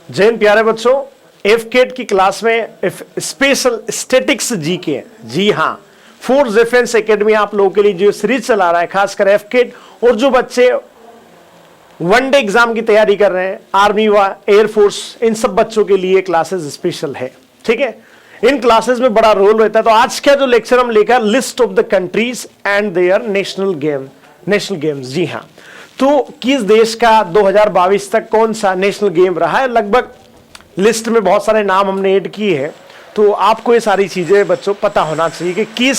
जय हिंद प्यारे बच्चों, एफकेट की क्लास में स्पेशल स्टैटिक्स जीके है। जी हाँ, फोर्स डिफेंस एकेडमी आप लोगों के लिए जो सीरीज चला रहा है, खासकर एफकेट और जो बच्चे वनडे एग्जाम की तैयारी कर रहे हैं, आर्मी व एयरफोर्स, इन सब बच्चों के लिए क्लासेस स्पेशल है। ठीक है, इन क्लासेस में बड़ा रोल रहता है। तो आज का जो लेक्चर हम लेकर list of the countries and their national games. जी हाँ, तो किस देश का 2022 तक कौन सा नेशनल गेम रहा है, लगभग लिस्ट में बहुत सारे नाम हमने ऐड किए हैं। तो आपको ये सारी चीजें बच्चों पता होना चाहिए कि किस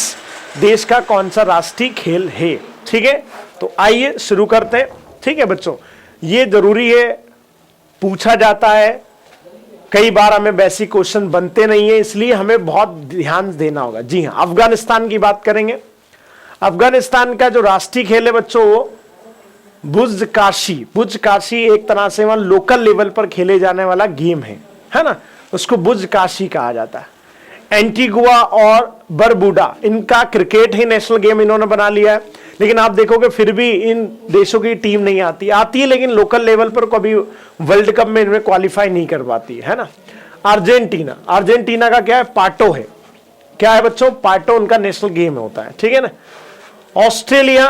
देश का कौन सा राष्ट्रीय खेल है। ठीक है, तो आइए शुरू करते हैं। ठीक है बच्चों, ये जरूरी है, पूछा जाता है, कई बार हमें बेसिक क्वेश्चन बनते नहीं है, इसलिए हमें बहुत ध्यान देना होगा। जी हाँ, अफगानिस्तान की बात करेंगे। अफगानिस्तान का जो राष्ट्रीय खेल है बच्चों वो बुजकाशी एक तरह से वहां लोकल लेवल पर खेले जाने वाला गेम है ना, उसको बुजकाशी कहा जाता है। एंटीगुआ और बरबुडा, इनका क्रिकेट ही नेशनल गेम इन्होंने बना लिया है, लेकिन आप देखोगे फिर भी इन देशों की टीम नहीं आती है, लेकिन लोकल लेवल पर कभी वर्ल्ड कप में इनमें क्वालिफाई नहीं कर पाती है ना। अर्जेंटीना का क्या है, पाटो है। क्या है बच्चों, पाटो उनका नेशनल गेम होता है। ठीक है ना। ऑस्ट्रेलिया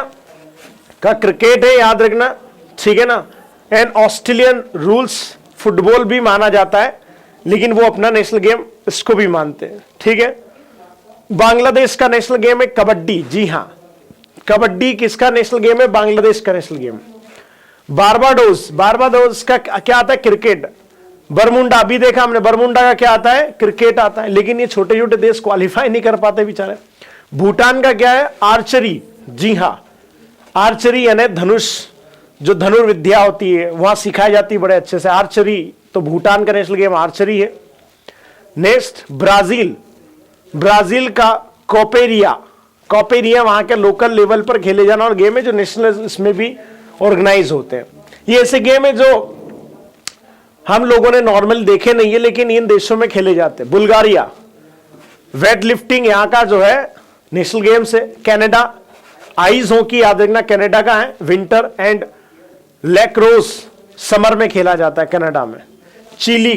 का क्रिकेट है, याद रखना, ठीक है ना। एंड ऑस्ट्रेलियन रूल्स फुटबॉल भी माना जाता है, लेकिन वो अपना नेशनल गेम इसको भी मानते हैं। ठीक है। बांग्लादेश का नेशनल गेम है कबड्डी। जी हाँ, कबड्डी किसका नेशनल गेम है, बांग्लादेश का नेशनल गेम। बारबाडोस का क्या आता है, क्रिकेट। बरमुंडा अभी देखा हमने, बरमुंडा का क्या आता है, क्रिकेट आता है, लेकिन ये छोटे छोटे देश क्वालिफाई नहीं कर पाते बेचारे। भूटान का क्या है, आर्चरी। जी हाँ, आर्चरी यानी धनुष, जो धनुर्विद्या होती है वहां सिखाई जाती है बड़े अच्छे से, आर्चरी। तो भूटान का नेशनल गेम आर्चरी है। नेक्स्ट ब्राजील का कोपेरिया वहां के लोकल लेवल पर खेले जाना और गेम है जो नेशनल इसमें भी ऑर्गेनाइज होते हैं। ये ऐसे गेम है जो हम लोगों ने नॉर्मल देखे नहीं है, लेकिन इन देशों में खेले जाते हैं। बुल्गारिया, वेट लिफ्टिंग यहाँ का जो है नेशनल गेम्स है। कनाडा, आइस हॉकी, याद रखना कनाडा का है, विंटर। एंड लैक्रोस समर में खेला जाता है कनाडा में। चिली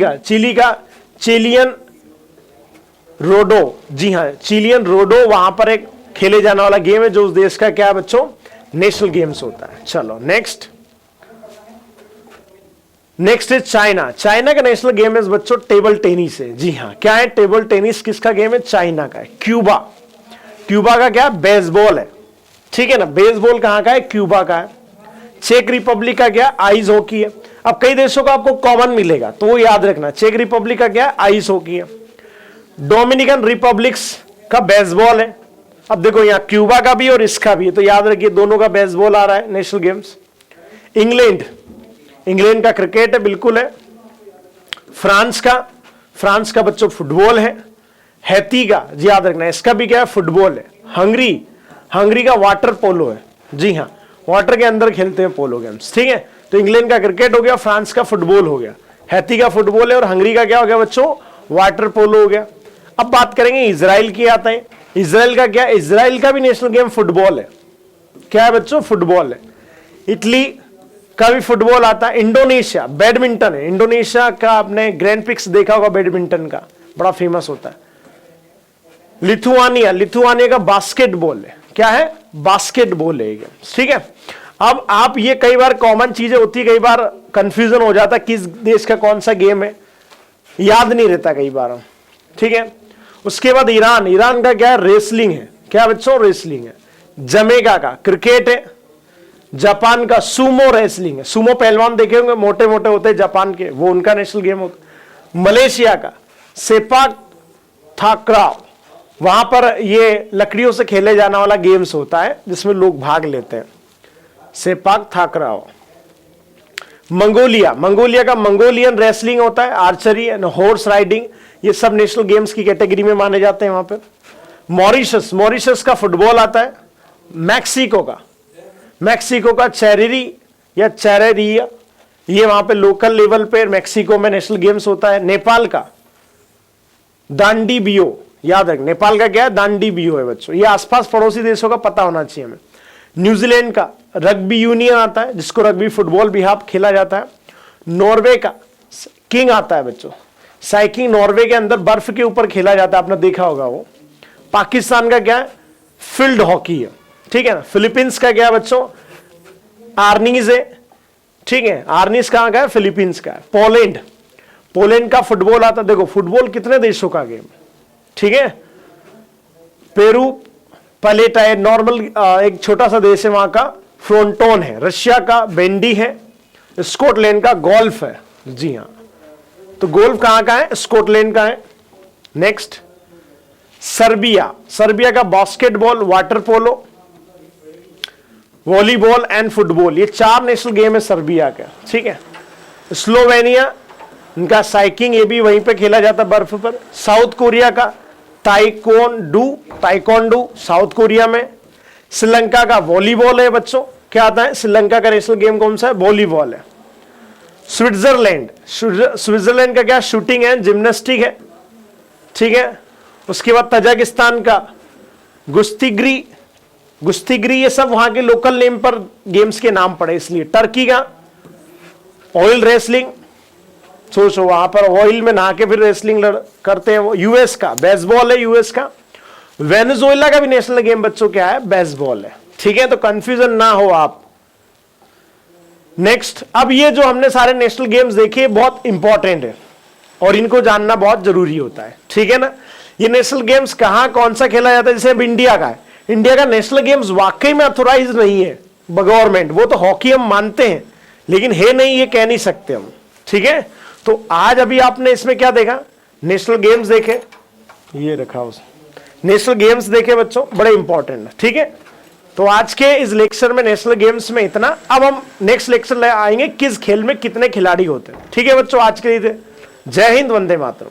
का चिलियन रोडो। जी हाँ, चिलियन रोडो वहां पर एक खेले जाने वाला गेम है जो उस देश का क्या है बच्चों, नेशनल गेम्स होता है। चलो नेक्स्ट है चाइना का नेशनल गेम है बच्चों टेबल टेनिस है। जी हाँ, क्या है टेबल टेनिस, किसका गेम है, चाइना का है। क्यूबा का क्या, बेसबॉल है। ठीक है ना, बेसबॉल कहां का है, क्यूबा का है। चेक रिपब्लिक का क्या, आइस हॉकी है। अब कई देशों का आपको कॉमन मिलेगा, तो वो याद रखना। चेक रिपब्लिक का क्या, आइस हॉकी है। डोमिनिकन रिपब्लिक्स का बेसबॉल है। अब देखो यहाँ क्यूबा का भी और इसका भी है, तो याद रखिए दोनों का बेसबॉल आ रहा है नेशनल गेम्स। इंग्लैंड का क्रिकेट है, बिल्कुल है। फ्रांस का बच्चों फुटबॉल है। हैती का, जी याद रखना, इसका भी क्या है, फुटबॉल है। हंगरी का वाटर पोलो है। जी हाँ, वाटर के अंदर खेलते हैं पोलो गेम्स। ठीक है, तो इंग्लैंड का क्रिकेट हो गया, फ्रांस का फुटबॉल हो गया, हैती का फुटबॉल है, और हंगरी का क्या हो गया बच्चों, वाटर पोलो हो गया। अब बात करेंगे इजराइल की आता है। इजराइल का क्या, इजराइल का भी नेशनल गेम फुटबॉल है। क्या है बच्चों, फुटबॉल है। इटली का भी फुटबॉल आता है। इंडोनेशिया बैडमिंटन है। इंडोनेशिया का आपने ग्रैंड पिक्स देखा होगा, बैडमिंटन का बड़ा फेमस होता है। लिथुआनिया का बास्केटबॉल है। क्या है, बास्केटबॉल है। ठीक है, अब आप ये कई बार कॉमन चीजें होती है, कई बार कंफ्यूजन हो जाता है किस देश का कौन सा गेम है, याद नहीं रहता कई बार। ठीक है, उसके बाद ईरान का क्या है, रेसलिंग है। क्या बच्चों, रेसलिंग है। जमैका का क्रिकेट है। जापान का सूमो रेसलिंग है। सूमो पहलवान देखे होंगे, मोटे मोटे होते हैं जापान के, वो उनका नेशनल गेम होता है। मलेशिया का सेपाक थाक्राव, वहां पर ये लकड़ियों से खेले जाने वाला गेम्स होता है जिसमें लोग भाग लेते हैं, सेपाक थाक्राव। मंगोलिया का मंगोलियन रेसलिंग होता है। आर्चरी एंड हॉर्स राइडिंग, ये सब नेशनल गेम्स की कैटेगरी में माने जाते हैं वहां पर। मॉरिशस का फुटबॉल आता है। मैक्सिको का चेरेरी या चेरेरिया, ये वहां पे लोकल लेवल पे मैक्सिको में नेशनल गेम्स होता है। नेपाल का दांडी बियो, याद रख, नेपाल का क्या है, दांडी बियो है बच्चों। ये आसपास पड़ोसी देशों का पता होना चाहिए हमें। न्यूजीलैंड का रग्बी यूनियन आता है, जिसको रग्बी फुटबॉल भी हाफ खेला जाता है। नॉर्वे का किंग आता है बच्चों। साइकिंग नॉर्वे के अंदर बर्फ के ऊपर खेला जाता है, आपने देखा होगा वो। पाकिस्तान का क्या है, फील्ड हॉकी है, ठीक है ना। फिलीपींस का क्या है बच्चों, आर्नीज है, ठीक है। आर्नीज कहां का है, फिलीपींस का है। पोलैंड, पोलैंड का फुटबॉल आता है। देखो फुटबॉल कितने देशों का गेम, ठीक है। पेरू पलेटा है, नॉर्मल एक छोटा सा देश है वहां का, फ्रोंटोन है। रशिया का बेंडी है। स्कॉटलैंड का गोल्फ है, जी हाँ। तो गोल्फ कहां का है, स्कॉटलैंड का है। नेक्स्ट सर्बिया, सर्बिया का basketball, water polo, volleyball and football, ये 4 नेशनल गेम है सर्बिया का, ठीक है। स्लोवेनिया, इनका साइकिंग, ये भी वहीं पे खेला जाता है बर्फ पर। साउथ कोरिया का ताइक्वांडो, ताइक्वांडो साउथ कोरिया में। श्रीलंका का वॉलीबॉल है बच्चों, क्या आता है, श्रीलंका का नेशनल गेम कौन सा है, वॉलीबॉल है। स्विट्जरलैंड, स्विट्जरलैंड का क्या, शूटिंग एंड जिम्नास्टिक है, ठीक है। उसके बाद तजाकिस्तान का गुस्तीगिरी, गुस्तीगिरी, ये सब वहां के लोकल नेम पर गेम्स के नाम पड़े इसलिए। टर्की का ऑयल रेसलिंग, सोचो वहां पर ऑयल में नहा के फिर रेसलिंग करते हैं वो। यूएस का बेसबॉल है, यूएस का। वेनेजुएला का भी नेशनल गेम बच्चों क्या है, बेसबॉल है, ठीक है। तो कंफ्यूजन ना हो आप। नेक्स्ट, अब ये जो हमने सारे नेशनल गेम्स देखे बहुत इंपॉर्टेंट है और इनको जानना बहुत जरूरी होता है, ठीक है ना। ये नेशनल गेम्स कहां कौन सा खेला जाता है, जैसे अब इंडिया का है, इंडिया का नेशनल गेम्स वाकई में अथोराइज नहीं है गवर्नमेंट, वो तो हॉकी हम मानते हैं लेकिन है नहीं, ये कह नहीं सकते हम, ठीक है। तो आज अभी आपने इसमें क्या देखा, नेशनल गेम्स देखे, ये रखा उस नेशनल गेम्स देखे बच्चों, बड़े इंपॉर्टेंट है, ठीक है। तो आज के इस लेक्चर में नेशनल गेम्स में इतना। अब हम नेक्स्ट लेक्चर ले आएंगे किस खेल में कितने खिलाड़ी होते हैं, ठीक है बच्चों। आज के लिए जय हिंद, वंदे मातरम।